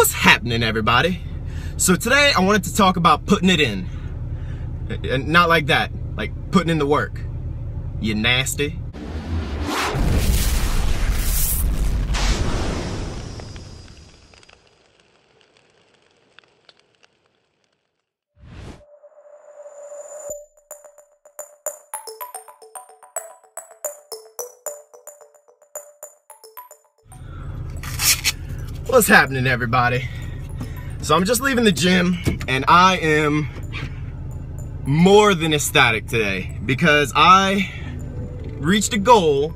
What's happening, everybody? So today I wanted to talk about putting it in. And not like that, like putting in the work. You nasty. What's happening, everybody? So I'm just leaving the gym and I am more than ecstatic today because I reached a goal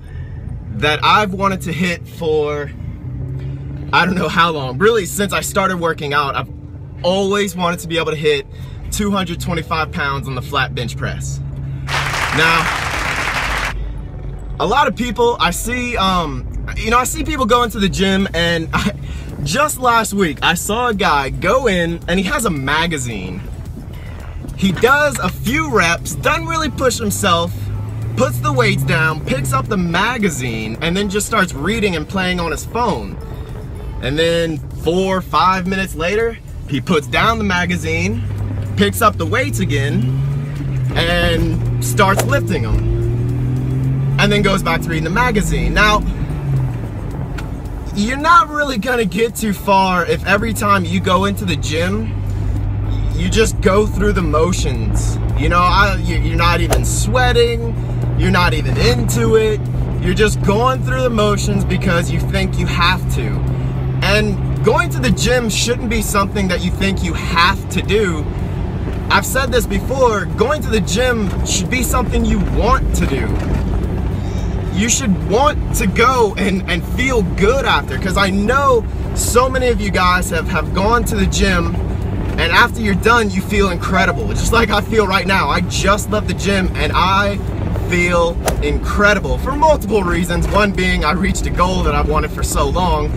that I've wanted to hit for I don't know how long. Really, since I started working out, I've always wanted to be able to hit 225 pounds on the flat bench press. Now, a lot of people I see, I see people go into the gym, and just last week I saw a guy go in and he has a magazine. He does a few reps, doesn't really push himself, puts the weights down, picks up the magazine, and then just starts reading and playing on his phone. And then 4 or 5 minutes later, he puts down the magazine, picks up the weights again, and starts lifting them. And then goes back to reading the magazine. Now, you're not really gonna get too far if every time you go into the gym, you just go through the motions. You know, you're not even sweating, you're not even into it, you're just going through the motions because you think you have to. And going to the gym shouldn't be something that you think you have to do. I've said this before, going to the gym should be something you want to do. You should want to go and feel good after, because I know so many of you guys have gone to the gym and after you're done you feel incredible, just like I feel right now. I just left the gym and I feel incredible for multiple reasons. One being I reached a goal that I've wanted for so long,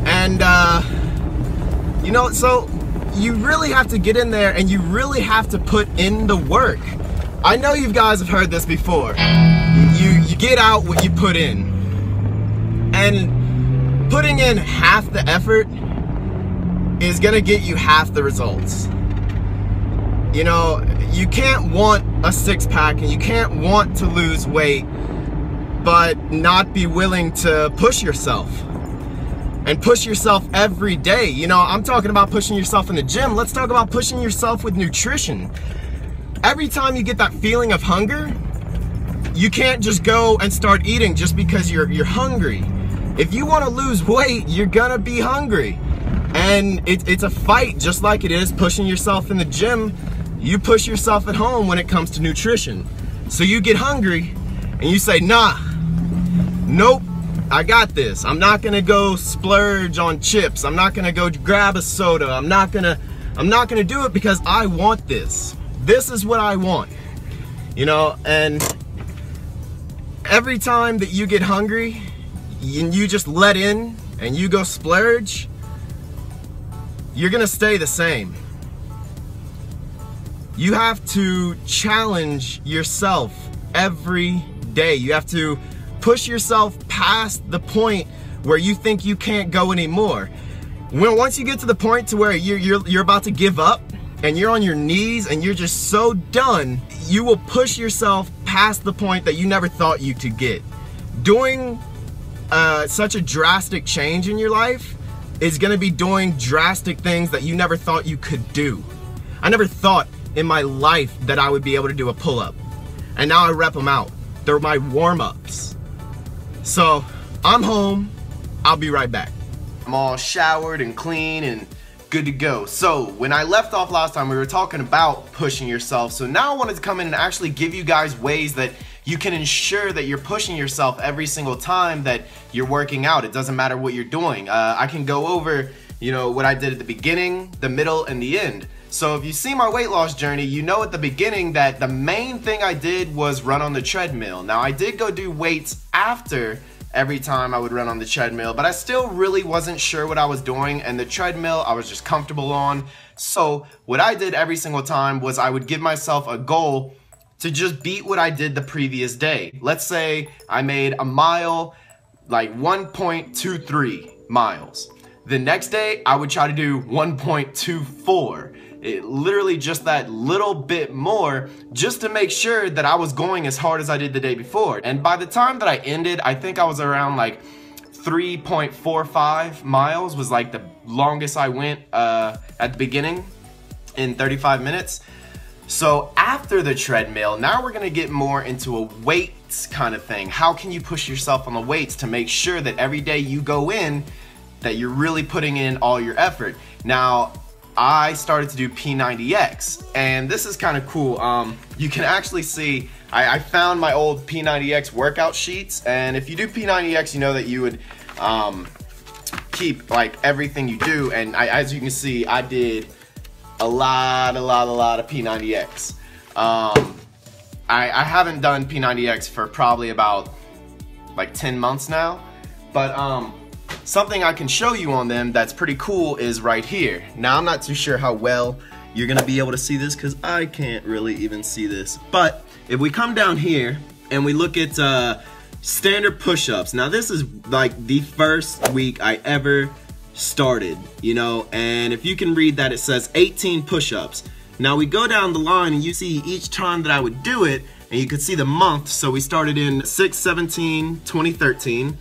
and so you really have to get in there and you really have to put in the work. I know you guys have heard this before. You get out what you put in, and putting in half the effort is gonna get you half the results. You know, you can't want a six-pack and you can't want to lose weight but not be willing to push yourself, and push yourself every day. You know, I'm talking about pushing yourself in the gym. Let's talk about pushing yourself with nutrition. Every time you get that feeling of hunger, you can't just go and start eating just because you're hungry. If you want to lose weight, you're gonna be hungry. And it's a fight, just like it is pushing yourself in the gym. You push yourself at home when it comes to nutrition. So you get hungry and you say, nah, nope, I got this. I'm not gonna go splurge on chips. I'm not gonna go grab a soda. I'm not gonna do it because I want this. This is what I want. You know, and every time that you get hungry and you just let in and you go splurge, you're gonna stay the same. You have to challenge yourself every day. You have to push yourself past the point where you think you can't go anymore. Once you get to the point to where you're about to give up and you're on your knees and you're just so done, you will push yourself past the point that you never thought you could get. Doing such a drastic change in your life is gonna be doing drastic things that you never thought you could do. I never thought in my life that I would be able to do a pull-up, and now I rep them out. They're my warm-ups. So I'm home, I'll be right back. I'm all showered and clean and good to go. So when I left off last time, we were talking about pushing yourself. So now I wanted to come in and actually give you guys ways that you can ensure that you're pushing yourself every single time that you're working out. It doesn't matter what you're doing. I can go over, what I did at the beginning, the middle, and the end. So if you see my weight loss journey, you know at the beginning that the main thing I did was run on the treadmill. Now I did go do weights after every time I would run on the treadmill, but I still really wasn't sure what I was doing, and the treadmill I was just comfortable on. So what I did every single time was I would give myself a goal to just beat what I did the previous day. Let's say I made a mile, like 1.23 miles. The next day, I would try to do 1.24. Literally just that little bit more, just to make sure that I was going as hard as I did the day before. And by the time that I ended, I think I was around like 3.45 miles was like the longest I went at the beginning in 35 minutes. So after the treadmill, now we're gonna get more into a weights kind of thing. How can you push yourself on the weights to make sure that every day you go in, that you're really putting in all your effort? Now, I started to do P90X, and this is kind of cool. You can actually see, I found my old P90X workout sheets, and if you do P90X, you know that you would keep like everything you do, and as you can see, I did a lot of P90X. I haven't done P90X for probably about like 10 months now, but something I can show you on them that's pretty cool is right here. Now, I'm not too sure how well you're gonna be able to see this because I can't really even see this, but if we come down here and we look at standard push-ups, now this is like the first week I ever started, you know, and if you can read that, it says 18 push-ups. Now we go down the line and you see each time that I would do it, and you could see the month. So we started in 6/17/2013,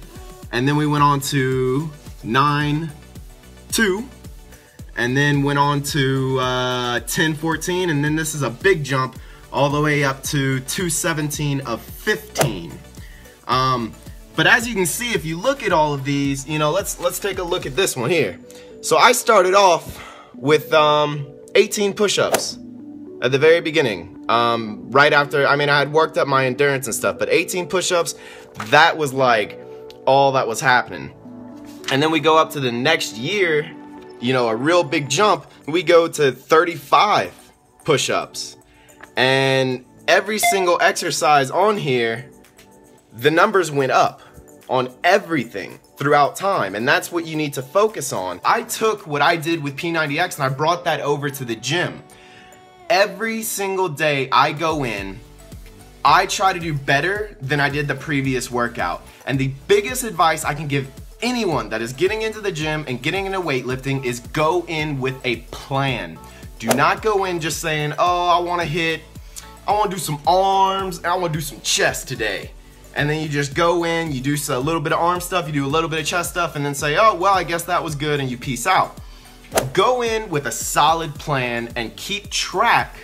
and then we went on to 9/2, and then went on to 10/14, and then this is a big jump all the way up to 2/17/15. But as you can see, if you look at all of these, you know, let's take a look at this one here. So I started off with 18 push-ups at the very beginning. Right after, I mean, I had worked up my endurance and stuff, but 18 push-ups, that was like all that was happening. And then we go up to the next year, you know, a real big jump. We go to 35 push-ups, and every single exercise on here, the numbers went up on everything throughout time, and that's what you need to focus on. I took what I did with P90X and I brought that over to the gym. Every single day I go in, I try to do better than I did the previous workout. And the biggest advice I can give anyone that is getting into the gym and getting into weightlifting is go in with a plan. Do not go in just saying, oh, I want to do some arms and I want to do some chest today. And then you just go in, you do a little bit of arm stuff, you do a little bit of chest stuff, and then say, oh, well, I guess that was good, and you peace out. Go in with a solid plan and keep track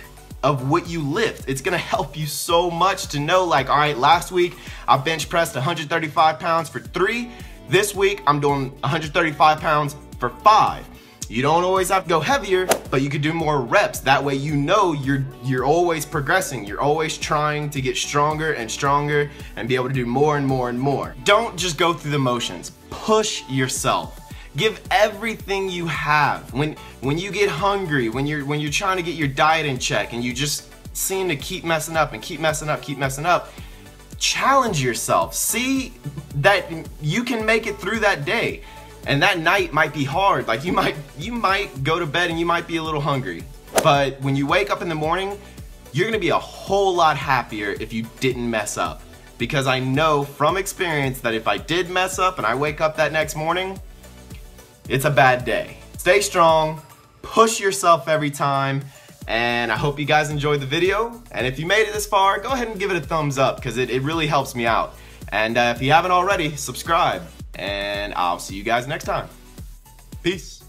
of what you lift. It's gonna help you so much to know, like, all right, last week I bench pressed 135 pounds for 3. This week I'm doing 135 pounds for 5. You don't always have to go heavier, but you could do more reps. That way you know you're always progressing. You're always trying to get stronger and stronger and be able to do more and more and more. Don't just go through the motions. Push yourself. Give everything you have. When you get hungry, when you're trying to get your diet in check and you just seem to keep messing up and keep messing up, challenge yourself. See that you can make it through that day. And that night might be hard. Like you might go to bed and you might be a little hungry. But when you wake up in the morning, you're gonna be a whole lot happier if you didn't mess up. Because I know from experience that if I did mess up and I wake up that next morning, it's a bad day. Stay strong, push yourself every time, and I hope you guys enjoyed the video. And if you made it this far, go ahead and give it a thumbs up because it really helps me out. And if you haven't already, subscribe. And I'll see you guys next time. Peace.